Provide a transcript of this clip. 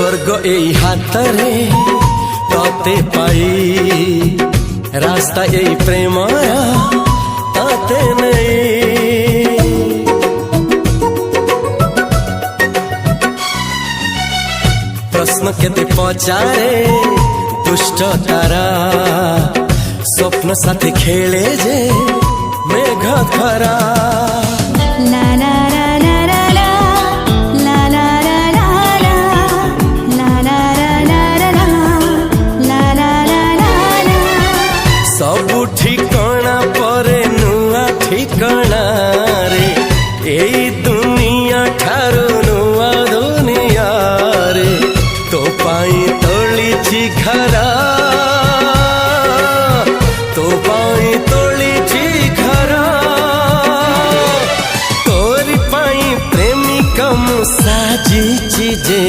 स्वर्ग एई हातरे तते पाई रास्ता एई प्रेमया तते नहीं। प्रश्न केते पचारे दुष्ट तारा स्वप्न साथी खेले जे मेघ खरा। ला ला ला ला ला ला ला ला ला ला ला ला ला ला। सबु ठिकाना परे नुआ ठिकाना रे एई दुनिया ठारू नुआ दुनिया रे। तो पाई तोलिछि घरा तो पाई तोलिछि घरा तोरी पाई प्रेमिका मु साजिछि जे।